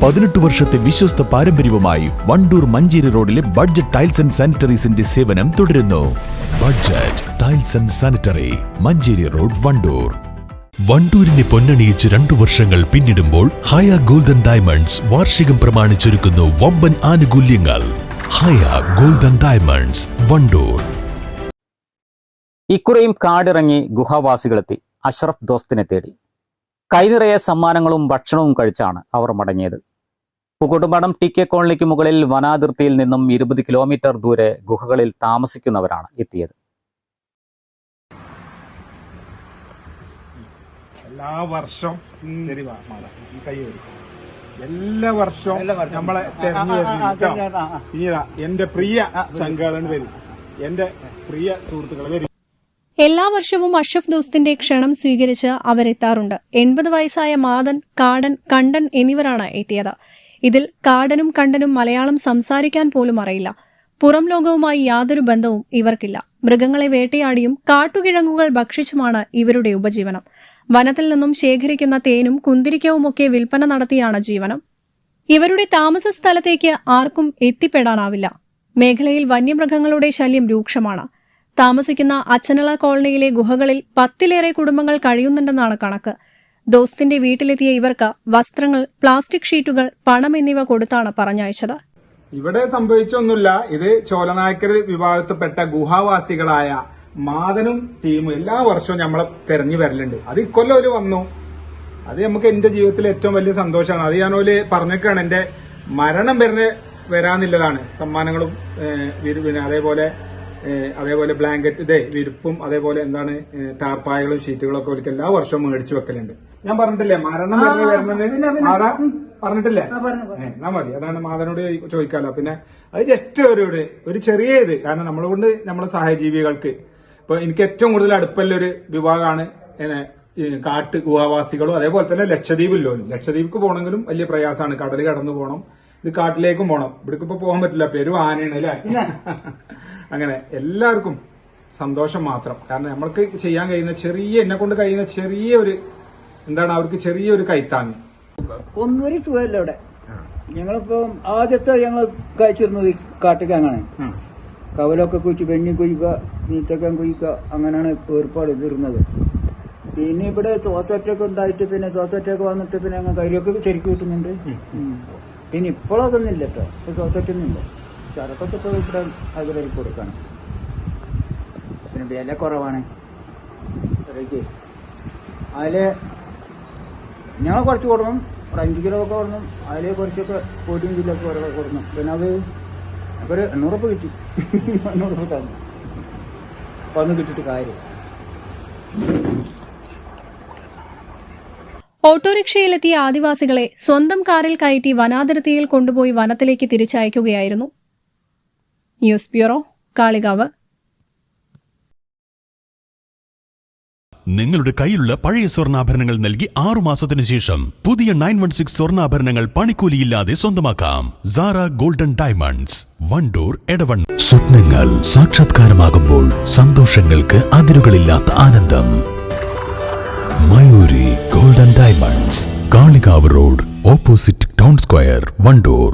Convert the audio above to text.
18 വർഷത്തെ വിശ്വസ്ത പാരമ്പര്യവുമായി വണ്ടൂർ മഞ്ചേരി റോഡിലെ ബഡ്ജറ്റ് ടൈൽസ് ആൻഡ് സാനിറ്ററീസിന്റെ സേവനം തുടരുന്നു. Budget tiles and sanitary, Manjeri road, Wandoor. വണ്ടൂരിനെ പൊന്നണിയിച്ച് 2 വർഷങ്ങൾ പിന്നിടുമ്പോൾ ഹയ ഗോൾഡൻ ഡയമണ്ട്സ് വാർഷികം പ്രമാണിച്ചൊരുക്കുന്നു വമ്പൻ ആനുകൂല്യങ്ങൾ. ഹയ ഗോൾഡൻ ഡയമണ്ട്സ്, വണ്ടൂർ. ഇക്കുറിയും കാടിറങ്ങി ഗുഹാവാസികളെത്തി അഷ്റഫ് ദോസ്തിനെ തേടി. കൈനിറയെ സമ്മാനങ്ങളും ഭക്ഷണവും കഴിച്ചാണ് അവർ മടങ്ങിയത്. പുകുടുമടം ടി കെ കോളനിക്ക് മുകളിൽ വനാതിർത്തിയിൽ നിന്നും 20 കിലോമീറ്റർ ദൂരെ ഗുഹകളിൽ താമസിക്കുന്നവരാണ് എത്തിയത്. എല്ലാ വർഷവും നമ്മളെ എന്റെ പ്രിയ ചങ്കാളൻ വരും, എന്റെ പ്രിയ സുഹൃത്തുക്കളെ വരും. എല്ലാ വർഷവും അഷ്റഫ് ദോസ്തിന്റെ ക്ഷണം സ്വീകരിച്ച് അവരെത്താറുണ്ട്. 80 വയസ്സായ മാതൻ, കാടൻ, കണ്ടൻ എന്നിവരാണ് എത്തിയത്. ഇതിൽ കാടനും കണ്ടനും മലയാളം സംസാരിക്കാൻ പോലും അറിയില്ല. പുറം ലോകവുമായി യാതൊരു ബന്ധവും ഇവർക്കില്ല. മൃഗങ്ങളെ വേട്ടയാടിയും കാട്ടുകിഴങ്ങുകൾ ഭക്ഷിച്ചുമാണ് ഇവരുടെ ഉപജീവനം. വനത്തിൽ നിന്നും ശേഖരിക്കുന്ന തേനും കുന്തിരിക്കവുമൊക്കെ വിൽപ്പന നടത്തിയാണ് ജീവനം. ഇവരുടെ താമസ സ്ഥലത്തേക്ക് ആർക്കും എത്തിപ്പെടാനാവില്ല. മേഖലയിൽ വന്യമൃഗങ്ങളുടെ ശല്യം രൂക്ഷമാണ്. താമസിക്കുന്ന അച്ചനള കോളനിയിലെ ഗുഹകളിൽ 10-ലേറെ കുടുംബങ്ങൾ കഴിയുന്നുണ്ടെന്നാണ് കണക്ക്. ദോസ്തിന്റെ വീട്ടിലെത്തിയ ഇവർക്ക് വസ്ത്രങ്ങൾ, പ്ലാസ്റ്റിക് ഷീറ്റുകൾ, പണം എന്നിവ കൊടുത്താണ് പറഞ്ഞയച്ചത്. ഇവിടെ സംഭവിച്ചൊന്നുമില്ല. ഇത് ചോലനായ്ക്കർ വിഭാഗത്തിൽപ്പെട്ട ഗുഹാവാസികളായ മാതനും ടീമും എല്ലാ വർഷവും നമ്മളെ തെരഞ്ഞു വരലുണ്ട്. അത് ഇക്കൊല്ലം ഒരു വന്നു. അത് നമുക്ക് എന്റെ ജീവിതത്തിൽ ഏറ്റവും വലിയ സന്തോഷമാണ്. അത് ഞാനോല് പറഞ്ഞേക്കാണ്, എന്റെ മരണം വരാന്നുള്ളതാണ്. സമ്മാനങ്ങളും അതേപോലെ ബ്ലാങ്കറ്റ്, വിരിപ്പും അതേപോലെ ടാർപ്പായകളും ഷീറ്റുകളും ഒക്കെ അവർക്ക് എല്ലാ വർഷവും മേടിച്ചു വെക്കലുണ്ട്. ഞാൻ പറഞ്ഞിട്ടില്ലേ മരണം വരുന്നെന്ന് മാതാ പറഞ്ഞിട്ടില്ലേ? എന്നാ മതി, അതാണ് മാതാനോട് ചോദിക്കാലോ. പിന്നെ അത് ജസ്റ്റ് ഒരു ചെറിയ ഇത്, കാരണം നമ്മളെ നമ്മളെ സഹജീവികൾക്ക് ഇപ്പൊ എനിക്ക് ഏറ്റവും കൂടുതൽ അടുപ്പല്ലൊരു വിഭാഗമാണ് കാട്ട് ഗുഹാവാസികളും. അതേപോലെ തന്നെ ലക്ഷദ്വീപില്ലോ. ലക്ഷദ്വീപിക്ക് പോകണമെങ്കിലും വലിയ പ്രയാസമാണ്. കടൽ കടന്നു പോകണം, ഇത് കാട്ടിലേക്കും പോകണം. ഇവിടേക്ക് ഇപ്പൊ പോകാൻ പറ്റില്ല, പെരും ആനയാണ് അല്ലേ. അങ്ങനെ എല്ലാവർക്കും സന്തോഷം മാത്രം. കാരണം നമ്മൾക്ക് ചെയ്യാൻ കഴിയുന്ന എന്നെ കൊണ്ട് കഴിയുന്ന ചെറിയൊരു അവർക്ക് ചെറിയൊരു കൈത്താങ്ങ്. ഒന്നൊരു സുഖമല്ല ഇവിടെ. ഞങ്ങളിപ്പോ ആദ്യത്തെ ഞങ്ങൾ കഴിച്ചിരുന്നത് കാട്ടുകാങ്ങാണ്. കവലൊക്കെ കുഴിച്ച് വെണ്ണി കുഴിക്കുക, നീറ്റക്കാൻ കുഴിക്കുക, അങ്ങനെയാണ് ഏർപ്പാട് തീർന്നത്. പിന്നെ ഇവിടെ ശ്വാസറ്റൊക്കെ ഉണ്ടായിട്ട് പിന്നെ ശ്വാസറ്റൊക്കെ വന്നിട്ട് പിന്നെ ഞങ്ങൾ കരിയൊക്കെ ശരിക്കും കിട്ടുന്നുണ്ട്. പിന്നെ ഇപ്പോഴതൊന്നുമില്ല കേട്ടോ, ഇപ്പൊ ശ്വാസറ്റൊന്നുമില്ല. ചരക്കൊക്കെ ഇപ്പോൾ ഇവിടെ അതിലേക്ക് കൊടുക്കണം. പിന്നെ വില കുറവാണ്. അതില് ഞങ്ങൾ കുറച്ച് കൊടുക്കണം, ഒരു 5 കിലോ ഒക്കെ കൊടുക്കണം. അതിൽ കുറച്ചൊക്കെ 14 കിലോ ഒക്കെ കൊടുക്കണം. പിന്നെ അത് ഒരു 800 രൂപ കിട്ടി. 800 രൂപ തന്നു. അപ്പൊ അന്ന് കിട്ടിയിട്ട് കാര്യം. ഓട്ടോറിക്ഷയിലെത്തിയ ആദിവാസികളെ സ്വന്തം കാറിൽ കയറ്റി വനാതിർത്തിയിൽ കൊണ്ടുപോയി വനത്തിലേക്ക് തിരിച്ചയക്കുകയായിരുന്നു. News bureau, Kalikavu. നിങ്ങളുടെ കയ്യിലുള്ള പഴയ സ്വർണ്ണാഭരണങ്ങൾ നൽകി 6 മാസത്തിനു ശേഷം പുതിയ 916 സ്വർണ്ണാഭരണങ്ങൾ പണിക്കൂലിയില്ലാതെ സ്വന്തമാക്കാം. Sara golden diamonds, Wandoor, Edavanna. സ്വപ്നങ്ങൾ സാക്ഷാത്കാരമാകുമ്പോൾ സന്തോഷങ്ങൾക്ക് അതിരുകളില്ലാത്ത ആനന്ദം. Mayuri golden diamonds, Kalikavu road, opposite town square, Wandoor.